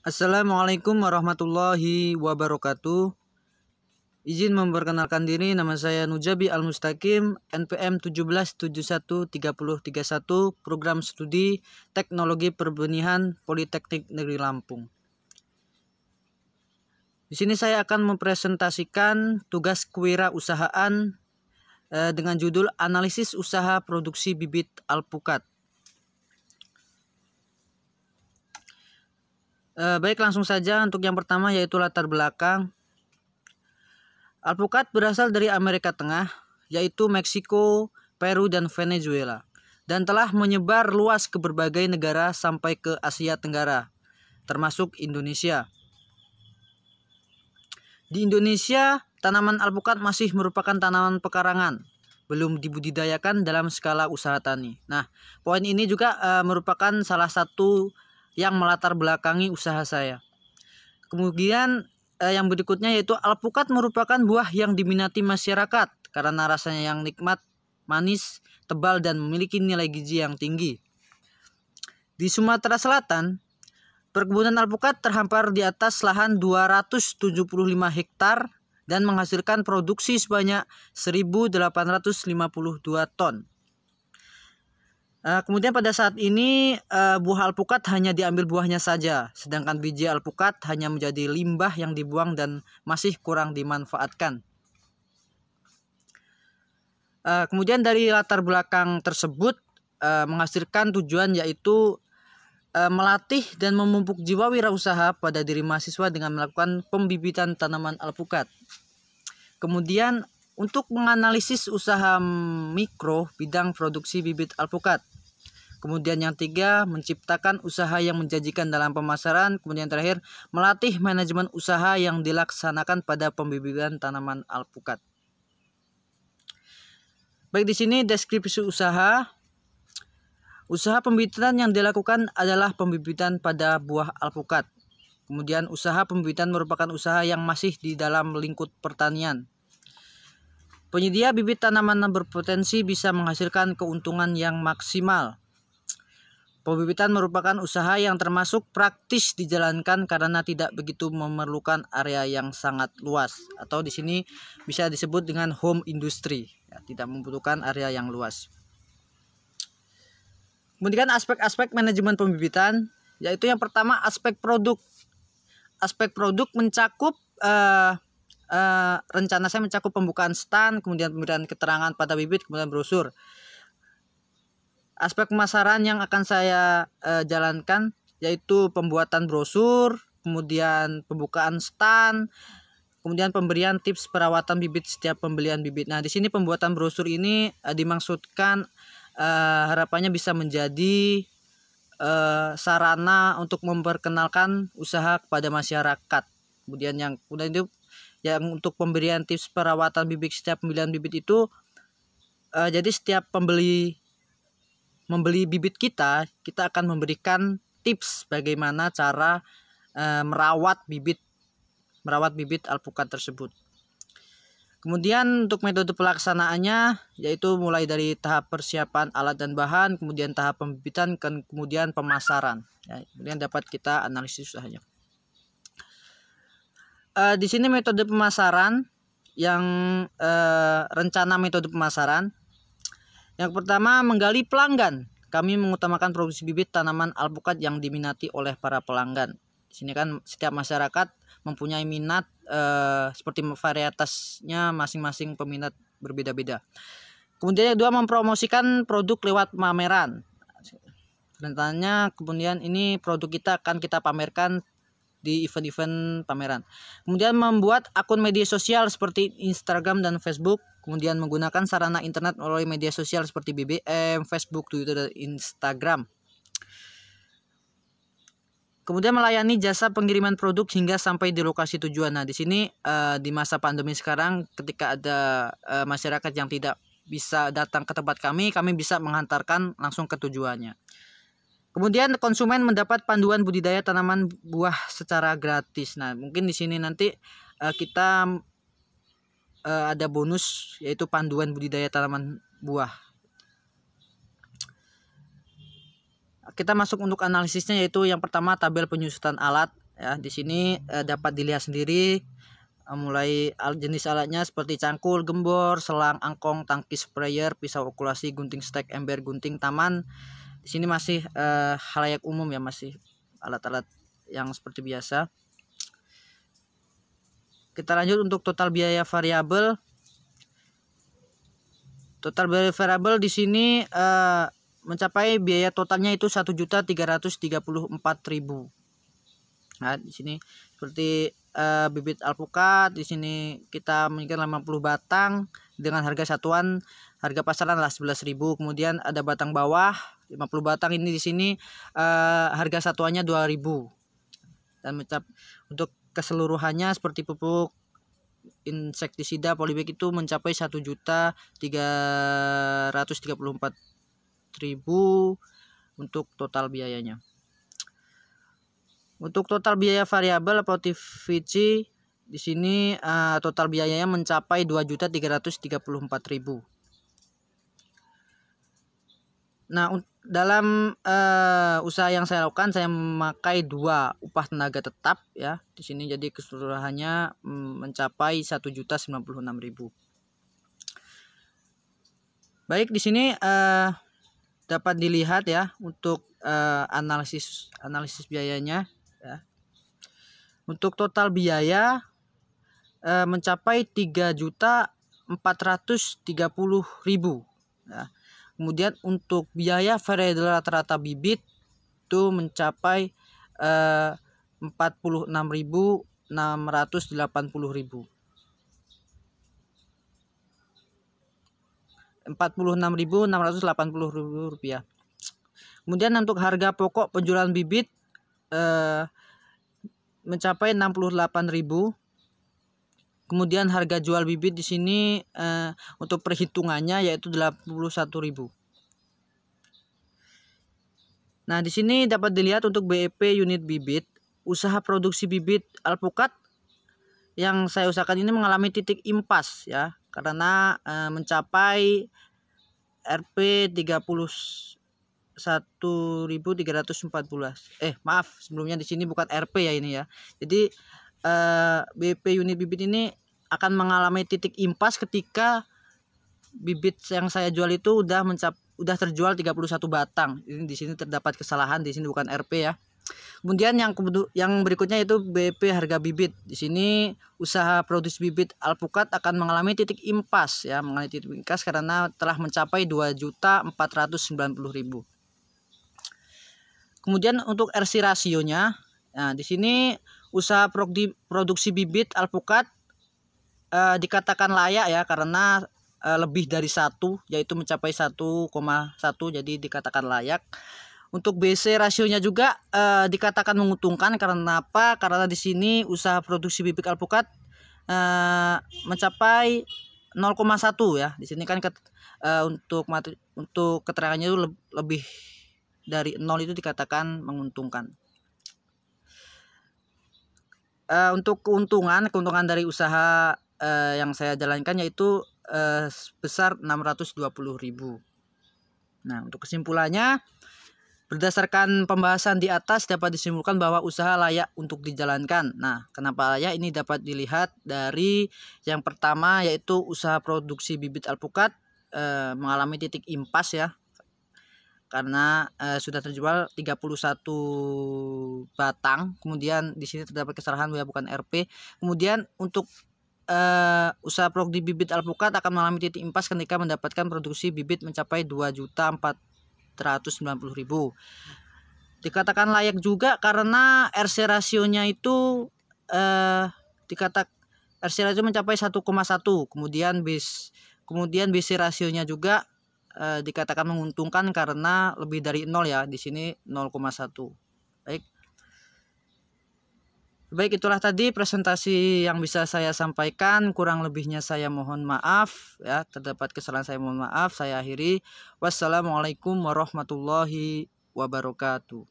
Assalamualaikum warahmatullahi wabarakatuh. Izin memperkenalkan diri, nama saya Nujabi Al-Mustaqim, NPM 17713031, Program Studi Teknologi Perbenihan Politeknik Negeri Lampung. Di sini saya akan mempresentasikan tugas kewirausahaan dengan judul Analisis Usaha Produksi Bibit Alpukat. Baik, langsung saja untuk yang pertama yaitu latar belakang. Alpukat berasal dari Amerika Tengah, yaitu Meksiko, Peru, dan Venezuela, dan telah menyebar luas ke berbagai negara sampai ke Asia Tenggara, termasuk Indonesia. Di Indonesia, tanaman alpukat masih merupakan tanaman pekarangan, belum dibudidayakan dalam skala usaha tani. Nah, poin ini juga merupakan salah satu yang melatar belakangi usaha saya. Kemudian yang berikutnya yaitu alpukat merupakan buah yang diminati masyarakat karena rasanya yang nikmat, manis, tebal, dan memiliki nilai gizi yang tinggi. Di Sumatera Selatan, perkebunan alpukat terhampar di atas lahan 275 hektar dan menghasilkan produksi sebanyak 1.852 ton. Kemudian pada saat ini buah alpukat hanya diambil buahnya saja, sedangkan biji alpukat hanya menjadi limbah yang dibuang dan masih kurang dimanfaatkan. Kemudian dari latar belakang tersebut menghasilkan tujuan yaitu melatih dan memupuk jiwa wirausaha pada diri mahasiswa dengan melakukan pembibitan tanaman alpukat. Kemudian untuk menganalisis usaha mikro bidang produksi bibit alpukat. Kemudian yang tiga, menciptakan usaha yang menjanjikan dalam pemasaran. Kemudian terakhir, melatih manajemen usaha yang dilaksanakan pada pembibitan tanaman alpukat. Baik, di sini deskripsi usaha. Usaha pembibitan yang dilakukan adalah pembibitan pada buah alpukat. Kemudian usaha pembibitan merupakan usaha yang masih di dalam lingkup pertanian. Penyedia bibit tanaman berpotensi bisa menghasilkan keuntungan yang maksimal. Pembibitan merupakan usaha yang termasuk praktis dijalankan karena tidak begitu memerlukan area yang sangat luas, atau di sini bisa disebut dengan home industry, ya, tidak membutuhkan area yang luas. Kemudian aspek-aspek manajemen pembibitan, yaitu yang pertama aspek produk. Aspek produk mencakup rencana saya mencakup pembukaan stand, kemudian pemberian keterangan pada bibit, kemudian brosur. Aspek pemasaran yang akan saya jalankan yaitu pembuatan brosur, kemudian pembukaan stand, kemudian pemberian tips perawatan bibit setiap pembelian bibit. Nah, di sini pembuatan brosur ini dimaksudkan harapannya bisa menjadi sarana untuk memperkenalkan usaha kepada masyarakat. Kemudian itu yang untuk pemberian tips perawatan bibit setiap pembelian bibit itu jadi setiap membeli bibit kita akan memberikan tips bagaimana cara merawat bibit alpukat tersebut. Kemudian untuk metode pelaksanaannya yaitu mulai dari tahap persiapan alat dan bahan, kemudian tahap pembibitan, kemudian pemasaran. Ya, kemudian dapat kita analisis usahanya. Di sini metode pemasaran yang rencana metode pemasaran. Yang pertama, menggali pelanggan. Kami mengutamakan produksi bibit tanaman alpukat yang diminati oleh para pelanggan. Di sini kan setiap masyarakat mempunyai minat seperti varietasnya masing-masing peminat berbeda-beda. Kemudian yang kedua, mempromosikan produk lewat pameran. Rencananya kemudian ini produk kita akan kita pamerkan di event-event pameran. Kemudian membuat akun media sosial seperti Instagram dan Facebook. Kemudian menggunakan sarana internet melalui media sosial seperti BBM, Facebook, Twitter, dan Instagram. Kemudian melayani jasa pengiriman produk hingga sampai di lokasi tujuan. Nah, di sini di masa pandemi sekarang ketika ada masyarakat yang tidak bisa datang ke tempat kami bisa menghantarkan langsung ke tujuannya. Kemudian konsumen mendapat panduan budidaya tanaman buah secara gratis. Nah, mungkin di sini nanti kita ada bonus yaitu panduan budidaya tanaman buah. Kita masuk untuk analisisnya, yaitu yang pertama tabel penyusutan alat. Ya, di sini dapat dilihat sendiri mulai jenis alatnya seperti cangkul, gembor, selang, angkong, tangki sprayer, pisau okulasi, gunting stek, ember, gunting taman. Di sini masih halayak umum ya, masih alat-alat yang seperti biasa. Kita lanjut untuk total biaya variabel. Total biaya variabel di sini mencapai biaya totalnya itu 1.334.000. Nah, di sini seperti bibit alpukat, di sini kita menginginkan 50 batang dengan harga satuan harga pasaran lah 11.000. Kemudian ada batang bawah 50 batang, ini di sini harga satuannya 2.000. Dan untuk keseluruhannya seperti pupuk insektisida polybag itu mencapai 1.334.000 untuk total biayanya. Untuk total biaya variabel atau TVC di sini total biayanya mencapai 2.334.000. Nah, dalam usaha yang saya lakukan, saya memakai 2 upah tenaga tetap ya. Di sini jadi keseluruhannya mencapai 1.096.000. Baik, di sini dapat dilihat ya untuk analisis biayanya ya. Untuk total biaya mencapai 3.430.000 ya. Kemudian untuk biaya variabel rata-rata bibit itu mencapai 46.680.000. 46.680.000 rupiah. Kemudian untuk harga pokok penjualan bibit mencapai 68.000. Kemudian harga jual bibit di sini untuk perhitungannya yaitu 81.000. Nah, di sini dapat dilihat untuk BEP unit bibit, usaha produksi bibit alpukat yang saya usahakan ini mengalami titik impas ya, karena mencapai Rp 31.314. Maaf, sebelumnya di sini bukan Rp ya ini ya. Jadi BP unit bibit ini akan mengalami titik impas ketika bibit yang saya jual itu udah terjual 31 batang. Ini di sini terdapat kesalahan, di sini bukan Rp ya. Kemudian yang berikutnya itu BP harga bibit. Di sini usaha produksi bibit alpukat akan mengalami titik impas ya, mengalami titik impas karena telah mencapai 2.490.000. Kemudian untuk RC rasionya, nah di sini usaha produksi bibit alpukat dikatakan layak ya, karena lebih dari 1, yaitu mencapai 1,1, jadi dikatakan layak. Untuk BC rasionya juga dikatakan menguntungkan. Karena apa? Karena di sini usaha produksi bibit alpukat mencapai 0,1 ya. Di sini kan untuk keterangannya itu lebih dari 0 itu dikatakan menguntungkan. Untuk keuntungan dari usaha yang saya jalankan yaitu sebesar 620.000. Nah, untuk kesimpulannya, berdasarkan pembahasan di atas dapat disimpulkan bahwa usaha layak untuk dijalankan. Nah, kenapa layak? Ini dapat dilihat dari yang pertama yaitu usaha produksi bibit alpukat mengalami titik impas ya, karena sudah terjual 31 batang. Kemudian di sini terdapat kesalahan ya, bukan Rp. Kemudian untuk usaha produksi bibit alpukat akan mengalami titik impas ketika mendapatkan produksi bibit mencapai 2.490.000. Dikatakan layak juga karena RC rasionya itu RC rasio mencapai 1,1. Kemudian BC rasionya juga dikatakan menguntungkan karena lebih dari 0 ya, di sini 0,1. Baik, itulah tadi presentasi yang bisa saya sampaikan. Kurang lebihnya saya mohon maaf ya, terdapat kesalahan saya mohon maaf. Saya akhiri. Wassalamualaikum warahmatullahi wabarakatuh.